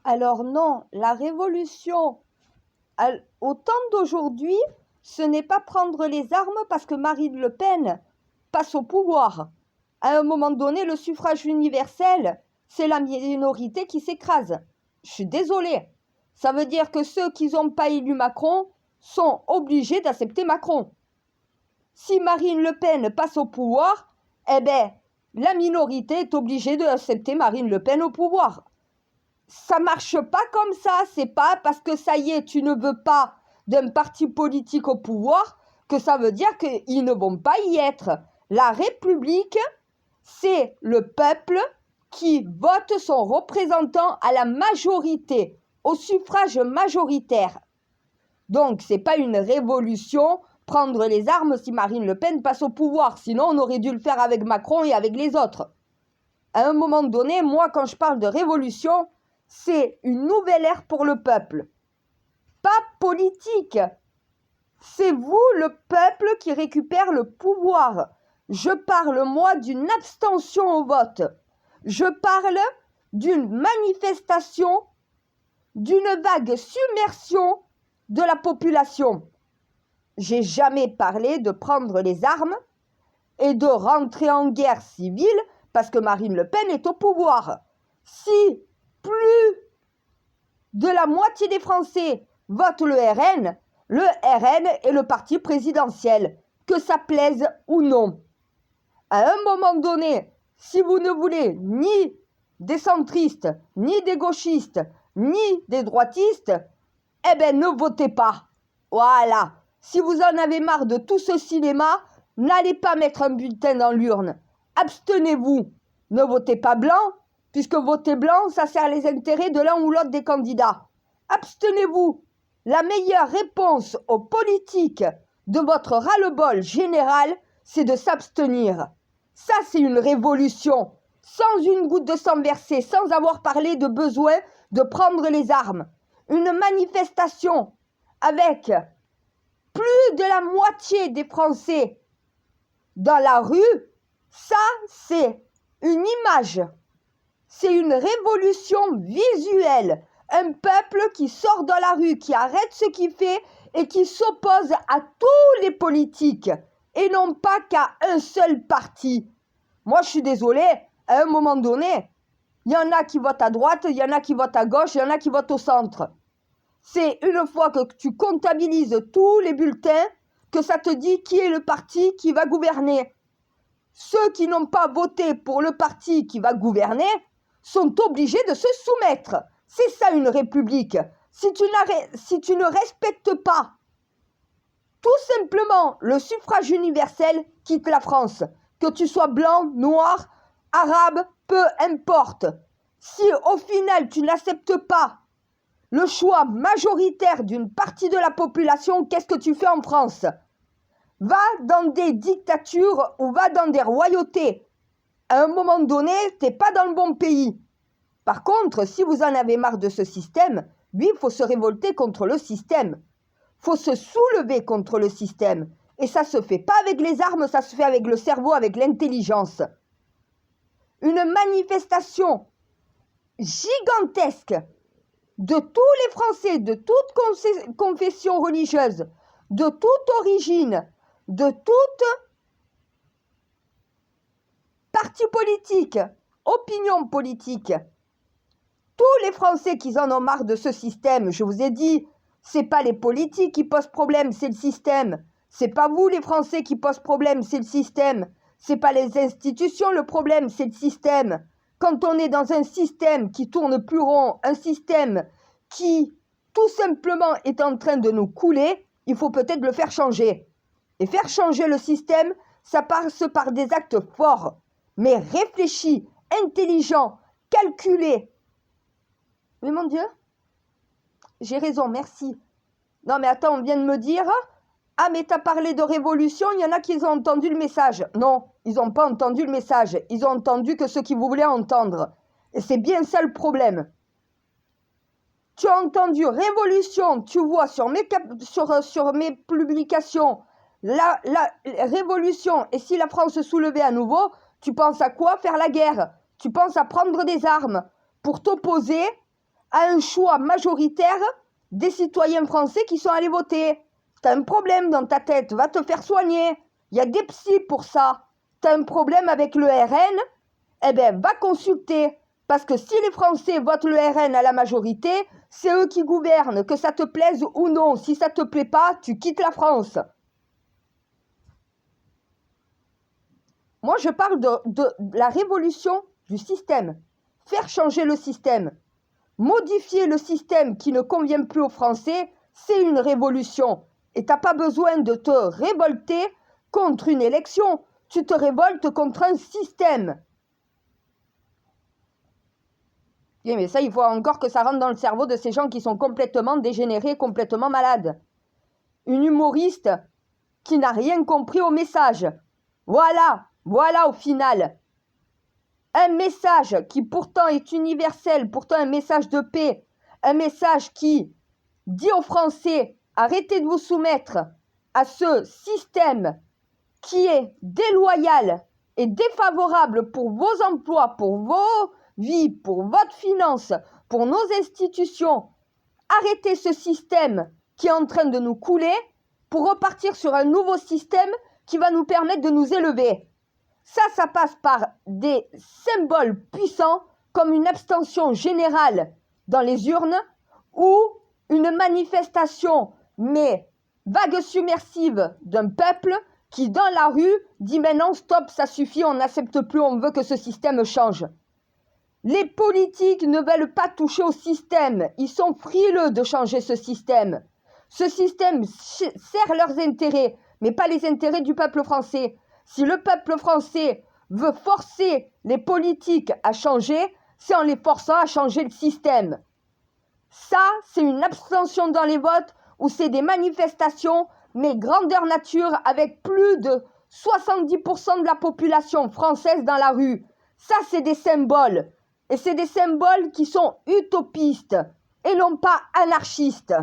Alors non, la révolution au temps d'aujourd'hui, ce n'est pas prendre les armes parce que Marine Le Pen passe au pouvoir. À un moment donné, le suffrage universel, c'est la minorité qui s'écrase. Je suis désolée. Ça veut dire que ceux qui n'ont pas élu Macron sont obligés d'accepter Macron. Si Marine Le Pen passe au pouvoir, eh ben, la minorité est obligée d'accepter Marine Le Pen au pouvoir. Ça marche pas comme ça, c'est pas parce que ça y est, tu ne veux pas d'un parti politique au pouvoir que ça veut dire qu'ils ne vont pas y être. La République, c'est le peuple qui vote son représentant à la majorité, au suffrage majoritaire. Donc, c'est pas une révolution, prendre les armes si Marine Le Pen passe au pouvoir. Sinon, on aurait dû le faire avec Macron et avec les autres. À un moment donné, moi, quand je parle de révolution, c'est une nouvelle ère pour le peuple. Pas politique. C'est vous, le peuple, qui récupère le pouvoir. Je parle, moi, d'une abstention au vote. Je parle d'une manifestation, d'une vague submersion de la population. J'ai jamais parlé de prendre les armes et de rentrer en guerre civile parce que Marine Le Pen est au pouvoir. Si plus de la moitié des Français votent le RN est le parti présidentiel, que ça plaise ou non. À un moment donné, si vous ne voulez ni des centristes, ni des gauchistes, ni des droitistes, eh ben ne votez pas. Voilà. Si vous en avez marre de tout ce cinéma, n'allez pas mettre un bulletin dans l'urne. Abstenez-vous. Ne votez pas blanc, puisque voter blanc, ça sert les intérêts de l'un ou l'autre des candidats. Abstenez-vous. La meilleure réponse aux politiques de votre ras-le-bol général, c'est de s'abstenir. Ça, c'est une révolution. Sans une goutte de sang versée, sans avoir parlé de besoin de prendre les armes. Une manifestation avec plus de la moitié des Français dans la rue, ça, c'est une image. C'est une révolution visuelle. Un peuple qui sort dans la rue, qui arrête ce qu'il fait et qui s'oppose à tous les politiques et non pas qu'à un seul parti. Moi, je suis désolée, à un moment donné, il y en a qui votent à droite, il y en a qui votent à gauche, il y en a qui votent au centre. C'est une fois que tu comptabilises tous les bulletins que ça te dit qui est le parti qui va gouverner. Ceux qui n'ont pas voté pour le parti qui va gouverner sont obligés de se soumettre. C'est ça une république. Si tu ne respectes pas tout simplement le suffrage universel, quitte la France. Que tu sois blanc, noir, arabe, peu importe. Si au final tu n'acceptes pas le choix majoritaire d'une partie de la population, qu'est-ce que tu fais en France? Va dans des dictatures ou va dans des royautés. À un moment donné, t'es pas dans le bon pays. Par contre, si vous en avez marre de ce système, oui, il faut se révolter contre le système. Faut se soulever contre le système. Et ça se fait pas avec les armes, ça se fait avec le cerveau, avec l'intelligence. Une manifestation gigantesque de tous les Français, de toute confession religieuse, de toute origine, de toute parti politique, opinion politique. Tous les Français qui en ont marre de ce système, je vous ai dit, c'est pas les politiques qui posent problème, c'est le système. C'est pas vous les Français qui posent problème, c'est le système. C'est pas les institutions le problème, c'est le système. Quand on est dans un système qui tourne plus rond, un système qui tout simplement est en train de nous couler, il faut peut-être le faire changer. Et faire changer le système, ça passe par des actes forts, mais réfléchis, intelligents, calculés. Mais mon Dieu, j'ai raison, merci. Non mais attends, on vient de me dire, ah mais t'as parlé de révolution, il y en a qui ont entendu le message. Non, ils n'ont pas entendu le message, ils ont entendu que ce qu'ils voulaient entendre. Et c'est bien ça le problème. Tu as entendu révolution, tu vois sur mes publications, la révolution, et si la France se soulevait à nouveau, tu penses à quoi? Faire la guerre. Tu penses à prendre des armes pour t'opposer à un choix majoritaire des citoyens français qui sont allés voter. T'as un problème dans ta tête, va te faire soigner. Il y a des psys pour ça. T'as un problème avec le RN, eh ben va consulter. Parce que si les Français votent le RN à la majorité, c'est eux qui gouvernent, que ça te plaise ou non. Si ça te plaît pas, tu quittes la France. Moi, je parle de la révolution du système. Faire changer le système. Modifier le système qui ne convient plus aux Français, c'est une révolution. Et tu n'as pas besoin de te révolter contre une élection. Tu te révoltes contre un système. Mais ça, il faut encore que ça rentre dans le cerveau de ces gens qui sont complètement dégénérés, complètement malades. Une humoriste qui n'a rien compris au message. Voilà au final. Un message qui pourtant est universel, pourtant un message de paix, un message qui dit aux Français, arrêtez de vous soumettre à ce système qui est déloyal et défavorable pour vos emplois, pour vos vies, pour votre finance, pour nos institutions. Arrêtez ce système qui est en train de nous couler pour repartir sur un nouveau système qui va nous permettre de nous élever. Ça passe par des symboles puissants comme une abstention générale dans les urnes ou une manifestation, mais vague submersive d'un peuple qui, dans la rue, dit « maintenant, stop, ça suffit, on n'accepte plus, on veut que ce système change ». Les politiques ne veulent pas toucher au système, ils sont frileux de changer ce système. Ce système sert leurs intérêts, mais pas les intérêts du peuple français. Si le peuple français veut forcer les politiques à changer, c'est en les forçant à changer le système. Ça, c'est une abstention dans les votes ou c'est des manifestations, mais grandeur nature, avec plus de 70% de la population française dans la rue. Ça, c'est des symboles. Et c'est des symboles qui sont utopistes et non pas anarchistes.